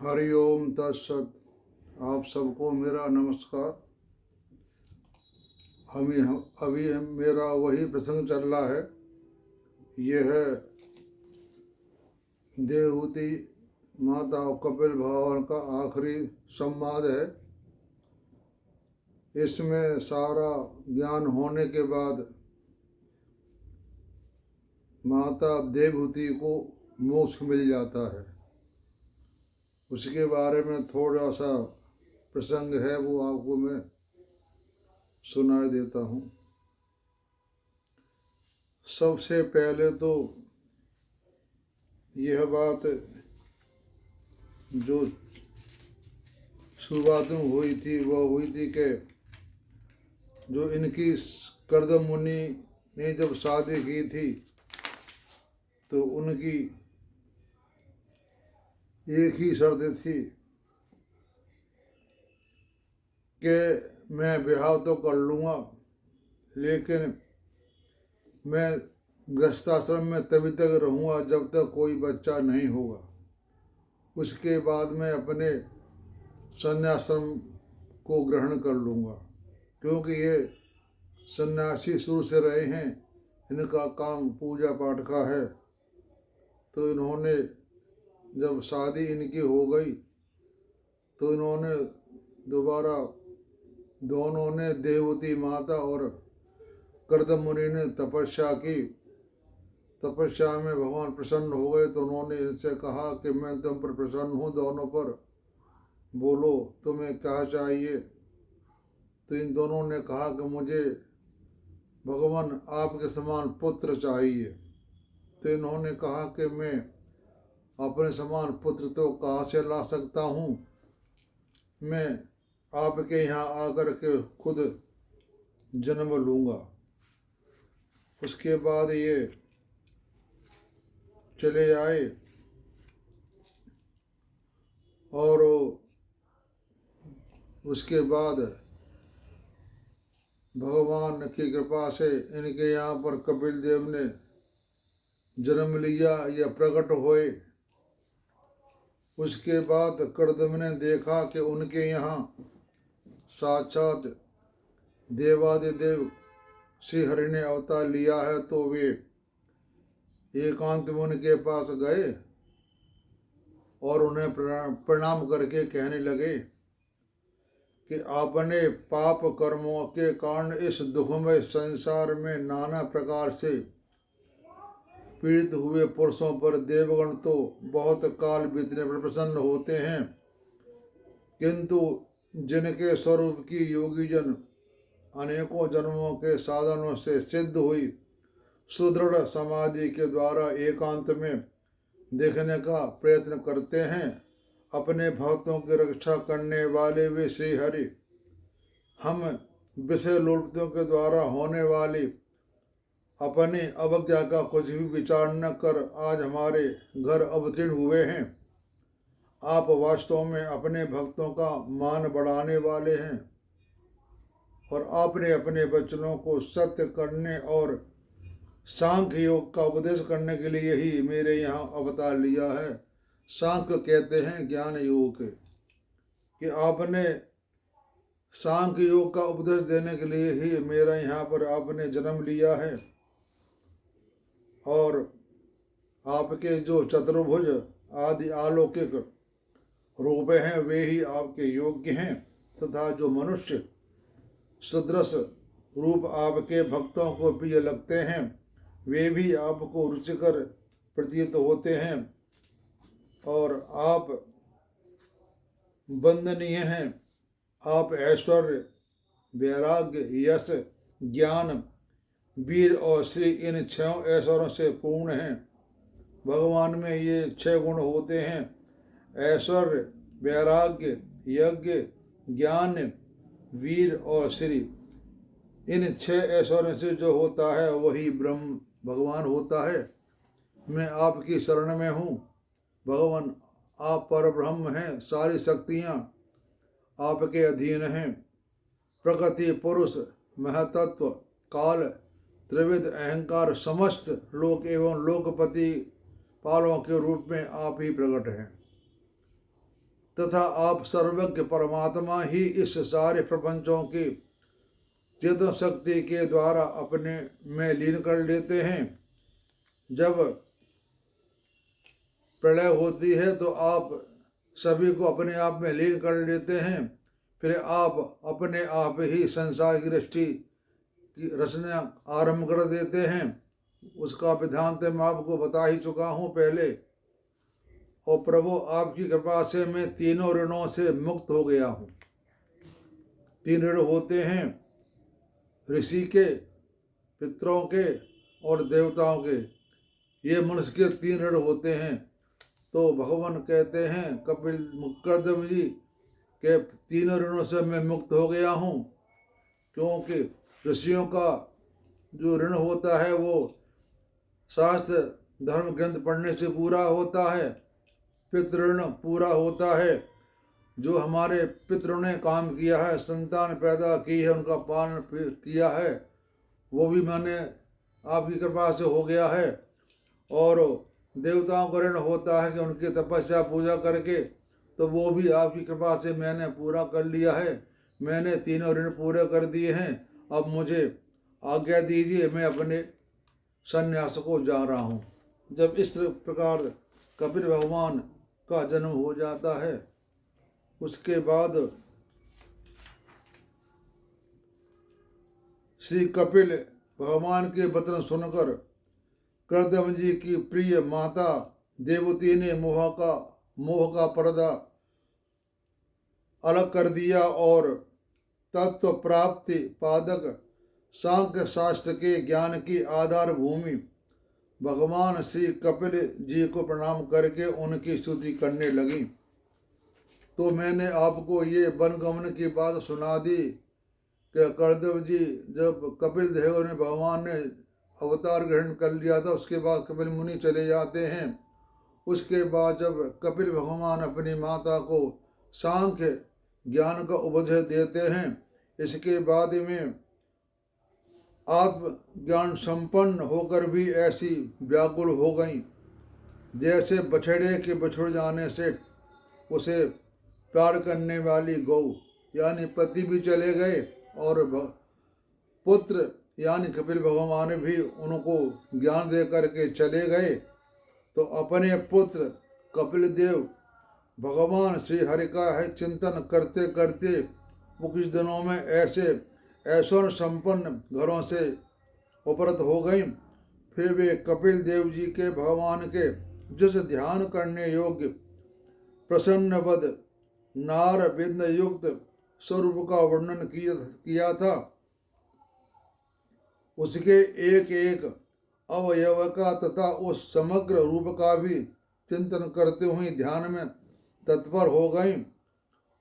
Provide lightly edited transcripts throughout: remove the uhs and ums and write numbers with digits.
हरिओम तत्सत। आप सबको मेरा नमस्कार। अभी मेरा वही प्रसंग चल रहा है। यह है देवहूति माता और कपिल भगवान का आखिरी संवाद है। इसमें सारा ज्ञान होने के बाद माता देवहूति को मोक्ष मिल जाता है। उसके बारे में थोड़ा सा प्रसंग है, वो आपको मैं सुनाई देता हूँ। सबसे पहले तो यह बात जो शुरुआत में हुई थी वह हुई थी कि जो इनकी कर्दम मुनि ने जब शादी की थी तो उनकी एक ही शर्त थी कि मैं ब्याह तो कर लूँगा, लेकिन मैं गृहस्थाश्रम में तभी तक रहूँगा जब तक कोई बच्चा नहीं होगा। उसके बाद मैं अपने सन्याश्रम को ग्रहण कर लूँगा, क्योंकि ये सन्यासी शुरू से रहे हैं, इनका काम पूजा पाठ का है। तो इन्होंने जब शादी इनकी हो गई तो इन्होंने दोबारा दोनों ने देवहूति माता और कर्दम मुनि ने तपस्या की। तपस्या में भगवान प्रसन्न हो गए तो उन्होंने इनसे कहा कि मैं तुम पर प्रसन्न हूँ, दोनों पर, बोलो तुम्हें क्या चाहिए। तो इन दोनों ने कहा कि मुझे भगवान आपके समान पुत्र चाहिए। तो इन्होंने कहा कि मैं अपने समान पुत्र तो कहाँ से ला सकता हूँ, मैं आपके यहाँ आकर के खुद जन्म लूँगा। उसके बाद ये चले आए और उसके बाद भगवान की कृपा से इनके यहाँ पर कपिल देव ने जन्म लिया या प्रकट हुए। उसके बाद कर्दम ने देखा कि उनके यहाँ साक्षात देवादिदेव श्री हरि ने अवतार लिया है, तो वे एकांत में उनके पास गए और उन्हें प्रणाम करके कहने लगे कि आपने पाप कर्मों के कारण इस दुखमय संसार में नाना प्रकार से पीड़ित हुए पुरुषों पर देवगण तो बहुत काल बीतने पर प्रसन्न होते हैं, किंतु जिनके स्वरूप की योगी जन अनेकों जन्मों के साधनों से सिद्ध हुई सुदृढ़ समाधि के द्वारा एकांत में देखने का प्रयत्न करते हैं, अपने भक्तों की रक्षा करने वाले वे श्री हरि हम विषय लोलुपतियों के द्वारा होने वाली अपनी अवज्ञा का कुछ भी विचार न कर आज हमारे घर अवतीर्ण हुए हैं। आप वास्तव में अपने भक्तों का मान बढ़ाने वाले हैं और आपने अपने वचनों को सत्य करने और सांख्य योग का उपदेश करने के लिए ही मेरे यहाँ अवतार लिया है। सांख्य कहते हैं ज्ञान योग के, कि आपने सांख्य योग का उपदेश देने के लिए ही मेरा यहाँ पर आपने जन्म लिया है। और आपके जो चतुर्भुज आदि अलौकिक रूप हैं वे ही आपके योग्य हैं, तथा जो मनुष्य सदृश रूप आपके भक्तों को प्रिय लगते हैं वे भी आपको रुचिकर प्रतीत होते हैं। और आप वंदनीय हैं। आप ऐश्वर्य, वैराग्य, यश, ज्ञान, वीर और श्री इन 6 ऐश्वर्यों से पूर्ण हैं। भगवान में ये 6 गुण होते हैं: ऐश्वर्य, वैराग्य, यज्ञ, ज्ञान, वीर और श्री। इन 6 ऐश्वर्यों से जो होता है वही ब्रह्म भगवान होता है। मैं आपकी शरण में हूँ भगवान, आप पर ब्रह्म हैं, सारी शक्तियाँ आपके अधीन हैं। प्रकृति, पुरुष, महतत्व, काल, त्रिविध, अहंकार, समस्त लोक एवं लोकपति पालों के रूप में आप ही प्रकट हैं। तथा आप सर्वज्ञ परमात्मा ही इस सारे प्रपंचों की चेतन शक्ति के द्वारा अपने में लीन कर लेते हैं। जब प्रलय होती है तो आप सभी को अपने आप में लीन कर लेते हैं। फिर आप अपने आप ही संसार की सृष्टि की रचना आरंभ कर देते हैं। उसका विधान तो मैं आपको बता ही चुका हूँ पहले। और प्रभु आपकी कृपा से मैं तीनों ऋणों से मुक्त हो गया हूँ। 3 ऋण होते हैं, ऋषि के, पितरों के और देवताओं के। ये मनुष्य के 3 ऋण होते हैं। तो भगवान कहते हैं कपिल मुक्करदेव जी के 3 ऋणों से मैं मुक्त हो गया हूँ। क्योंकि ऋषियों का जो ऋण होता है वो शास्त्र धर्म ग्रंथ पढ़ने से पूरा होता है। पितृण पूरा होता है, जो हमारे पितरों ने काम किया है, संतान पैदा की है, उनका पालन किया है, वो भी मैंने आपकी कृपा से हो गया है। और देवताओं का ऋण होता है कि उनकी तपस्या पूजा करके, तो वो भी आपकी कृपा से मैंने पूरा कर लिया है। मैंने तीनों ऋण पूरे कर दिए हैं। अब मुझे आज्ञा दीजिए, मैं अपने संन्यास को जा रहा हूँ। जब इस प्रकार कपिल भगवान का जन्म हो जाता है, उसके बाद श्री कपिल भगवान के वचन सुनकर कर्दम जी की प्रिय माता देवती ने मोह का पर्दा अलग कर दिया और तत्व प्राप्ति पादक सांख्य शास्त्र के ज्ञान की आधार भूमि भगवान श्री कपिल जी को प्रणाम करके उनकी स्तुति करने लगी। तो मैंने आपको ये वनगमन की बात सुना दी कि कर्दम जी जब कपिल देव ने भगवान ने अवतार ग्रहण कर लिया था, उसके बाद कपिल मुनि चले जाते हैं। उसके बाद जब कपिल भगवान अपनी माता को सांख्य ज्ञान का उपदेश देते हैं, इसके बाद में आत्मज्ञान संपन्न होकर भी ऐसी व्याकुल हो गई जैसे बछड़े के बछुड़ जाने से उसे प्यार करने वाली गौ, यानी पति भी चले गए और पुत्र यानी कपिल भगवान भी उनको ज्ञान दे करके चले गए। तो अपने पुत्र कपिल देव भगवान श्री हरि का है चिंतन करते करते वो कुछ दिनों में ऐश्वर्य संपन्न घरों से उपरत हो गई। फिर वे कपिल देव जी के भगवान के जिस ध्यान करने योग्य प्रसन्नवद नार बिंद युक्त स्वरूप का वर्णन किया था, उसके एक एक अवयव का तथा उस समग्र रूप का भी चिंतन करते हुए ध्यान में तत्पर हो गई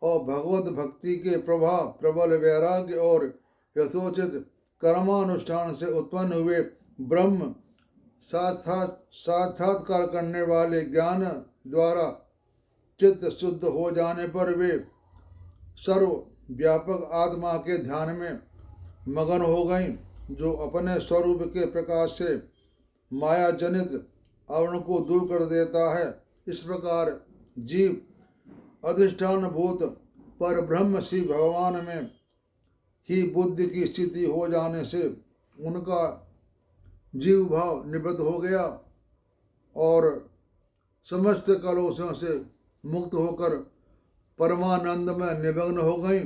और भगवत भक्ति के प्रभाव प्रबल वैराग्य और यथोचित कर्मानुष्ठान से उत्पन्न हुए ब्रह्म साक्षात्कार करने वाले ज्ञान द्वारा चित्त शुद्ध हो जाने पर वे सर्व व्यापक आत्मा के ध्यान में मगन हो गई, जो अपने स्वरूप के प्रकाश से माया जनित आवरण को दूर कर देता है। इस प्रकार जीव अधिष्ठान भूत पर ब्रह्म श्री भगवान में ही बुद्धि की स्थिति हो जाने से उनका जीव भाव निवृत्त हो गया और समस्त कलोषों से मुक्त होकर परमानंद में निमग्न हो गई।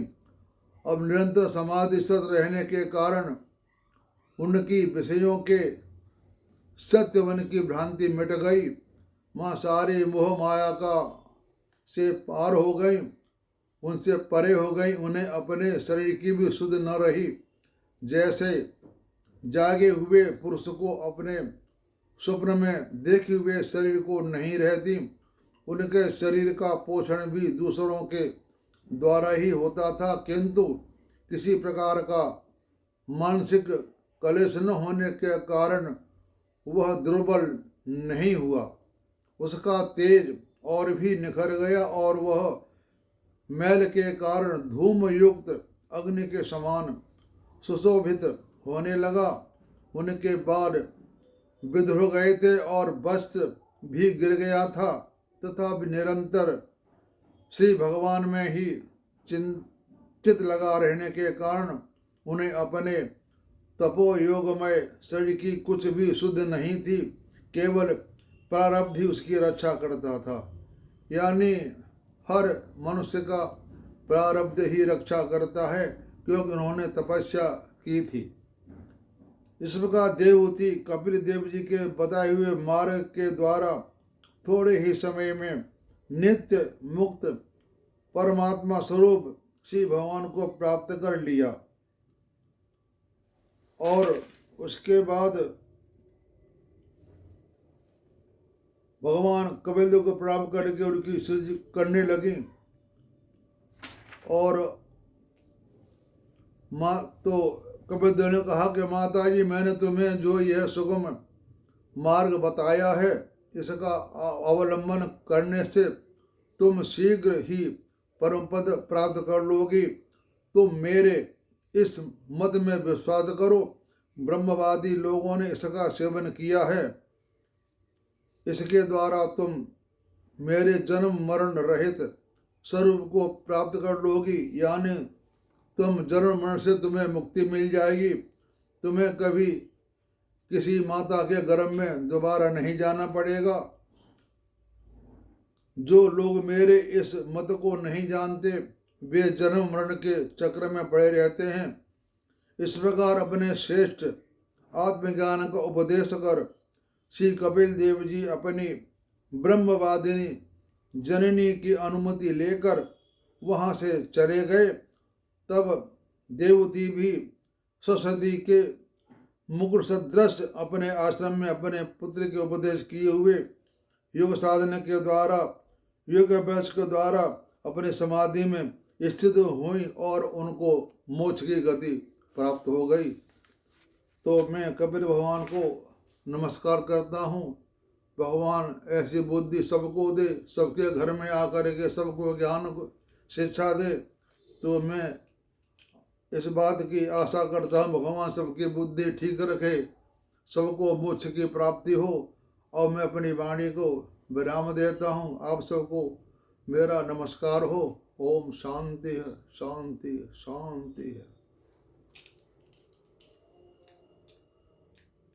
अब निरंतर समाधिस्थ रहने के कारण उनकी विषयों के सत्यवन की भ्रांति मिट गई। माँ सारी मोह माया का से पार हो गई, उनसे परे हो गई। उन्हें अपने शरीर की भी सुध न रही। जैसे जागे हुए पुरुष को अपने स्वप्न में देखे हुए शरीर को नहीं रहती, उनके शरीर का पोषण भी दूसरों के द्वारा ही होता था, किंतु किसी प्रकार का मानसिक कलेश न होने के कारण वह दुर्बल नहीं हुआ। उसका तेज और भी निखर गया और वह मैल के कारण धूम युक्त अग्नि के समान सुशोभित होने लगा। उनके बाल विधुर गए थे और वस्त्र भी गिर गया था, तथा निरंतर श्री भगवान में ही चित लगा रहने के कारण उन्हें अपने तपो योगमय शरीर की कुछ भी शुद्ध नहीं थी, केवल प्रारब्ध ही उसकी रक्षा करता था। यानी हर मनुष्य का प्रारब्ध ही रक्षा करता है, क्योंकि उन्होंने तपस्या की थी। इस प्रकार देवहूति कपिल देव जी के बताए हुए मार्ग के द्वारा थोड़े ही समय में नित्य मुक्त परमात्मा स्वरूप श्री भगवान को प्राप्त कर लिया। और उसके बाद भगवान कपिल देव को प्राप्त करके उनकी स्तुति करने लगी। और तो कपिल देव ने कहा कि माता जी, मैंने तुम्हें जो यह सुगम मार्ग बताया है, इसका अवलंबन करने से तुम शीघ्र ही परम पद प्राप्त कर लोगी। तुम मेरे इस मत में विश्वास करो। ब्रह्मवादी लोगों ने इसका सेवन किया है। इसके द्वारा तुम मेरे जन्म मरण रहित स्वरूप को प्राप्त कर लोगी। यानी तुम जन्म मरण से तुम्हें मुक्ति मिल जाएगी। तुम्हें कभी किसी माता के गर्भ में दोबारा नहीं जाना पड़ेगा। जो लोग मेरे इस मत को नहीं जानते, वे जन्म मरण के चक्र में पड़े रहते हैं। इस प्रकार अपने श्रेष्ठ आत्मज्ञान का उपदेश कर श्री कपिल देव जी अपनी ब्रह्मवादिनी जननी की अनुमति लेकर वहाँ से चले गए। तब देवहूति भी सरस्वती के मुकुट सदृश अपने आश्रम में अपने पुत्र के उपदेश किए हुए योग साधना के द्वारा, योग अभ्यास के द्वारा अपने समाधि में स्थित हुई और उनको मोक्ष की गति प्राप्त हो गई। तो मैं कपिल भगवान को नमस्कार करता हूँ। भगवान ऐसी बुद्धि सबको दे, सबके घर में आकर के सबको ज्ञान शिक्षा दे। तो मैं इस बात की आशा करता हूँ भगवान सबकी बुद्धि ठीक रखे, सबको मोक्ष की प्राप्ति हो। और मैं अपनी वाणी को विराम देता हूँ। आप सबको मेरा नमस्कार हो। ओम शांति है, शांति है, शांति है।